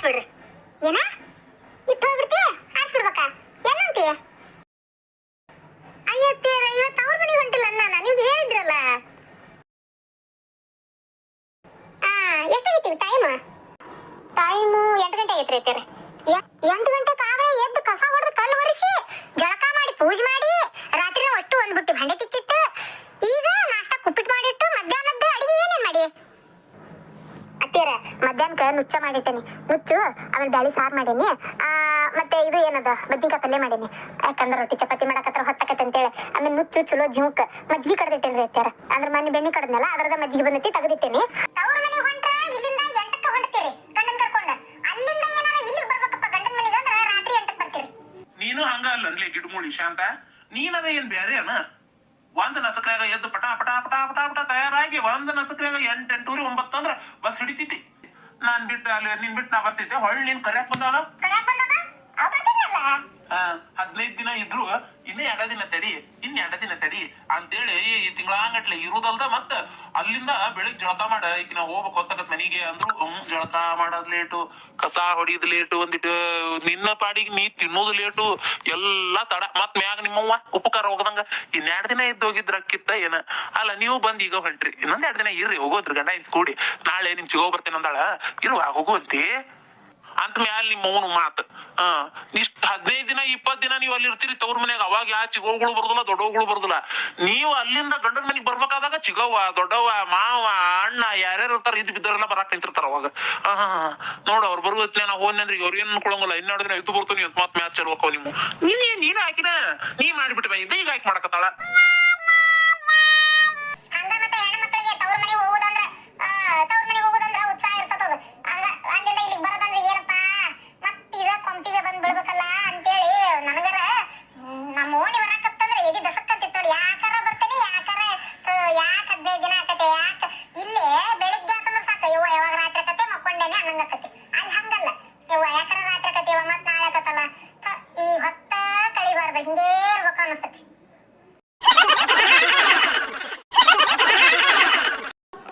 ಆರಿಸ್ಬಿಡ್ರಿ. ಏನ ಇಟ್ಟು ಹೋಗ್ಬಿಡ್ತೀಯ? ಆರಿಸ್ಬಿಡ್ಬೇಕಾ? ಎಲ್ಲ ಅಂತೀಯ? ಅಯ್ಯತ್ತೇರ ಇವತ್ತು ಅವ್ರ ಮನೆಗೆ ಹೊಂಟಿಲ್ಲ ಅನ್ನ ನೀವು ಹೇಳಿದ್ರಲ್ಲ. ಎಷ್ಟಾಗೈತಿ ಟೈಮು? 8 ಗಂಟೆ ಆಗೈತ್ರಿ ಅತ್ತೇರ. 8 ಗಂಟೆಗಾಗಲೇ ಎದ್ದು ಕಸ ಹೊಡೆದು ಕಲ್ಲು ಒರೆಸಿ ಜಳಕ ಮಾಡಿ ಪೂಜೆ ಮಾಡಿ ರಾತ್ರಿ ಅಷ್ಟು ಒಂದ್ಬಿಟ್ಟು ಬಂಡೆ ತಿಕ್ಕಿಟ್ಟು ಈಗ ನಾಷ್ಟ ಕುಪ್ಪಿಟ್ಟು ಮಾಡಿಟ್ಟು ಮಧ್ಯಾಹ್ನದ ಅಡಿಗೆ ಏನೇನ್ ಮಾಡಿ ಅತ್ತೇರ? ಮಧ್ಯಾಹ್ನಕ್ಕೆ ನುಚ್ಚ ಮಾಡಿಟ್ಟೇನಿ. ನುಚ್ಚು ಆಮೇಲೆ ಬ್ಯಾಳಿ ಸಾರು ಮಾಡೀನಿ. ಮತ್ತೆ ಇದು ಏನದ ಬದ್ನಿಕಾಯಿ ಪಲ್ಯ ಮಾಡೀನಿ. ಯಾಕಂದ್ರೆ ರೊಟ್ಟಿ ಚಪಾತಿ ಮಾಡಕತ್ರ ಹೊತ್ತಕತ್ತೆ ಅಂತೇಳಿ. ಆಮೇಲೆ ನುಚ್ಚು ಚಲೋ ಜೀವಕ್ಕೆ ಮಜ್ಜಿಗೆ ಕಡ್ದಿಟ್ಟೇನ್ರಿ ಅತ್ತೇರ. ಅಂದ್ರೆ ಮನೆ ಬೆಣ್ಣೆ ಕಡ್ದನಲ್ಲ ಅದರದ ಮಜ್ಜಿಗೆ ಬಂದೈತಿ ತೆಗೆದಿಟ್ಟೇನಿ. ಅವ್ರ ಮನೆಗೆ ಹೊಂಟ್ರ ಇಲ್ಲಿಂದ 8ಕ್ಕೆ ಹೊಂಟ್ತೀರಿ ಗಂಡನ್ ಕರ್ಕೊಂಡು. ಅಲ್ಲಿಂದ ಏನಾರ ಇಲ್ಲಿಗೆ ಬರ್ಬೇಕಪ್ಪ ಗಂಡನ ಮನೆಗೆ ಅಂದ್ರೆ ರಾತ್ರಿ 8ಕ್ಕೆ ಬರ್ತೀರಿ. ನೀನು ಹಂಗ ಅಲ್ಲನ್ಲಿ ಗಿಡಮೂಳಿ ಶಾಂತ. ನೀನದ ಏನ್ ಬ್ಯಾರೆ ಅನ? ಒಂದ್ ನಸಕ್ರಾಗ ಎದ್ದು ಪಟ ಪಟ ಪಟ ಪಟ ಪಟ ತಯಾರಾಗಿ ಒಂದ್ ನಸಕ್ರಾಗ 8, 8:30, 9 ಅಂದ್ರ ಬಸ್ ಹಿಡಿತೈತಿ. ನಾನ್ ಬಿಟ್ಟು ಅಲ್ಲಿ ನಿನ್ ಬಿಟ್ಟು ನಾ ಬರ್ತಿದ್ದೆ. ಹೊಳ್ಳಿ ನೀನ್ ಕರ್ಯಾಕ್ ಬಂದಾಳ. 15 ದಿನ ಇದ್ರು ಇನ್ನೇ 2 ದಿನ ತಡಿ, 2 ದಿನ ತಡಿ ಅಂತೇಳಿ ಈ ತಿಂಗಳಾಂಗಟ್ಲೆ ಇರುದಲ್ದ ಮತ್ತ ಅಲ್ಲಿಂದ ಬೆಳಿಗ್ಗೆ ಜಳಕ ಮಾಡ ಈಗ ನಾ ಹೋಗ್ಬೇಕು ಹೊತ್ತಕತ್ ಮನಿಗೆ ಅಂದ್ರು ಜಳಕ ಮಾಡೋದ್ ಲೇಟು, ಕಸ ಹೊಡಿಯೋದ್ ಲೇಟು, ಒಂದಿಟ್ಟು ನಿನ್ನ ಪಾಡಿಗೆ ನೀ ತಿನ್ನೋದು ಲೇಟು, ಎಲ್ಲಾ ತಡ. ಮತ್ ಮ್ಯಾಗ ನಿಮ್ಮವ್ವ ಉಪಕಾರ ಹೋಗದಂಗ 2 ದಿನ ಇದ್ದು ಹೋಗಿದ್ರ ಅಕ್ಕಿತ್ತ ಏನ? ಅಲ್ಲ ನೀವು ಬಂದ್ ಈಗ ಹೊಂಟ್ರಿ, ಇನ್ನೊಂದ್ 2 ದಿನ ಇರ್ರಿ ಹೋಗೋದ್ರಿ ಗಂಡ ಇಂತ ಕೂಡಿ. ನಾಳೆ ನಿಮ್ ಚಿಗೋ ಬರ್ತೇನೆ ಅಂದಾಳ. ಇರುವ ಹೋಗುವಂತಿ ಅಂತ ಮ್ಯಾಲ ನಿಮ್ಮ ಅವನು ಮಾತು. ಇಷ್ಟ 15 ದಿನ 20 ದಿನ ನೀವು ಅಲ್ಲಿ ಇರ್ತೀರಿ ತವ್ರ ಮನ್ಯಾಗ. ಅವಾಗ ಯಾ ಚಿಗೋಗಳು ಬರುದಿಲ್ಲ, ದೊಡ್ಡವುಗಳು ಬರುದಿಲ್ಲ. ನೀವು ಅಲ್ಲಿಂದ ಗಂಡನ ಮನೆಗ್ ಬರ್ಬೇಕಾದಾಗ ಚಿಗವ್ವ, ದೊಡ್ಡವ್ವ, ಮಾವ, ಅಣ್ಣ ಯಾರ್ಯಾರು ಇರ್ತಾರ ಇದ್ ಬಿದ್ದವರೆಲ್ಲ ಬರಾಕ್ ನಿಂತಿರ್ತಾರ ಅವಾಗ. ನೋಡ ಅವ್ರು ಬರುವತ್ಲೆ ನಾ ಹೋದ್ನಂದ್ರೆ ಅವ್ರ ಏನ್ ಅನ್ಕೊಳಂಗಿಲ್ಲ. 2 ದಿನ ಇದ್ದು ಬರ್ತೀನಿ ಅಂತ ಮತ್ ಮ್ಯಾಚ್ ಚಲ್ವಕ್ಕ ನೀವು. ನೀನ್ ಹಾಕಿನ ನೀ ಮಾಡಿಬಿಟ್ಟು ಈಗ ಈಗ ಹಾಕಿ ಮಾಡಕತ್ತಾಳ.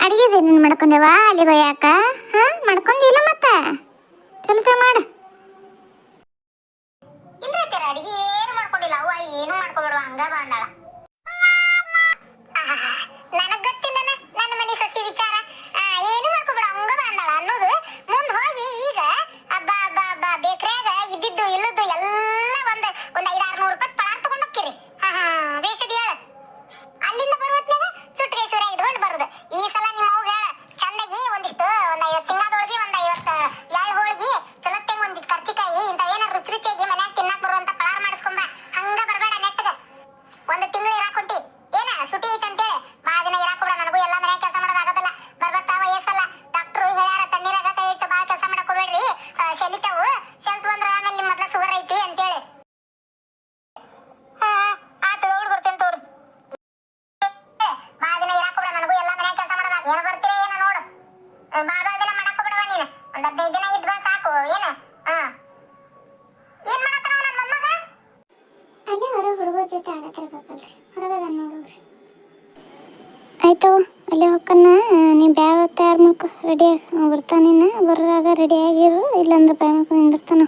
ಅಡಿಗೆ ನೀನು ಮಾಡ್ಕೊಂಡೆವ ಅಲ್ಲಿಗೆ ಯಾಕ? ಮಾಡ್ಕೊಂಡಿಲ್ಲ ಮತ್ತೆ ಚಲತ ಮಾಡ. ಇಲ್ರಿ ಅತ್ತೆರ ಅಡಿಗೆ ಏನು ಮಾಡ್ಕೊಂಡಿಲ್ಲ. ಅವ್ವ ಏನು ಮಾಡ್ಕೊಬೇಡುವ ಹಂಗ ಬಂದಾಳ. ನನಗ್ ಗೊತ್ತಿಲ್ಲನ ನನ್ನ ಮನೆ ಸಸಿ ವಿಚಾರ. ಏನು ಮಾಡ್ಕೊಬೇಡ ಹಂಗ ಬಂದಾಳ ಅನ್ನೋದು ಮುಂದ್ ಹೋಗಿ ಈಗ ಬೇಕ್ರ್ಯಾಗ ಇದ್ದಿದ್ದು ಇಲ್ಲದ್ದು ಎಲ್ಲ ಒಂದ್ 500-600 ರೂಪಾಯಿ ಪಳಾರ್ ತಗೊಂಡ್ ಹೋಗ್ಕಿರಿ. ಬೇಸದಿ ಹೇಳ. ಅಲ್ಲಿಂದ ಬರುವತ್ನಾಗ ಸುಟ್ಟಿಗೆ ಸೂರ ಇಟ್ಕೊಂಡು ಬರುದು. ಈ ಸಲ ನಿಮ್ಮ ಅವ್ಗ ಹೇಳ ಚಂದಾಗಿ ಒಂದಿಷ್ಟು 50 ಸಿಂಗಾದೊಳಗಿ 50 ಎಳ್ ಹೋಳಿಗೆ ಚೊಲತ್ತಂಗ ಒಂದಿಷ್ಟು ಕರ್ಚಿಕಾಯಿ ಇಂಥವ್ ಏನಾರ ರುಚಿ ರುಚಿಯಾಗಿ ಮನ್ಯಾಗ ತಿನ್ನಾಕ ಬರುವಂತ ಪಳಾರ್ ಮಾಡಿಸ್ಕೊಂಬ. ಹಂಗ ಬರಬೇಡ ನೆಟ್ಟಗ. 1 ತಿಂಗಳು ಇರಾಕ್ ಹೊಂಟಿ ಏನ ಸುಟಿ ಐತಂತೇಳಿ ಭಾಳ ದಿನ ಇರಾಕ್ ಬಿಡ. ನನಗೂ ಎಲ್ಲ ಮನ್ಯಾಗ ಕೆಲಸ ಮಾಡೋದಾಗೋದಿಲ್ಲ. ಬರ್ಬರ್ತಾವ ಏಸಲ್ಲ ಡಾಕ್ಟ್ರು ಹೇಳ್ಯಾರ ತಣ್ಣೀರಾಗ ಕೈ ಇಟ್ಟು ಭಾಳ ಕೆಲಸ ಮಾಡಕ್ ಹೋಗ್ಬೇಡ್ರಿ, ಶೆಲಿತಾವು. ಶೆಲ್ತು ಅಂದ್ರ ಆಮೇಲೆ ನಿಮ್ಮ ಮೊದ್ಲ ಶುಗರ್ ಐತಿ ಅಂತೇಳಿ. ಆತ ದೌಡ್ ಬರ್ತೇನೆ ತೋರಿ. ಭಾಳ ದಿನ ಇರಾಕ್ ಬಿಡ. ನನಗೂ ಎಲ್ಲ ಮನ್ಯಾಗ ಕೆಲಸ ಮಾಡೋದಾಗ ಏನ ಬರ್ತೀರ ಏನ ನೋಡು. ಭಾಳ ದಿನ ಮಾಡಕ್ ಬಿಡವ ನೀನು. 15 ದಿನ ಇದ್ ಬಾ ಸಾಕು. ಏನ ಏನ್ ಮಾಡತ್ತಾನ ನನ್ನ ಮೊಮ್ಮಗ? ಅಲ್ಲೇ ಹೊರಗೆ ಹುಡುಗರ ಜೊತೆ ಆಡತ್ತಿರ್ಬೇಕಲ್ರಿ. ಹೊರಗದ ನೋಡ್ರಿ. ಆಯ್ತು ಅಲ್ಲೇ ಹೊಕ್ಕನ್ನ. ನೀ ಬ್ಯಾಗ್ ತಯಾರು ಮಾಡ್ಕೊ ರೆಡಿ ಆಗಿ ಬರ್ತಾನಿನ್ನ. ಬರೋರಾಗ ರೆಡಿ ಆಗಿರು, ಇಲ್ಲಾಂದ್ರೆ ಬಾಯ್ ಮಾಡ್ಕೊಂಡು ನಿಂದಿರ್ತಾನ.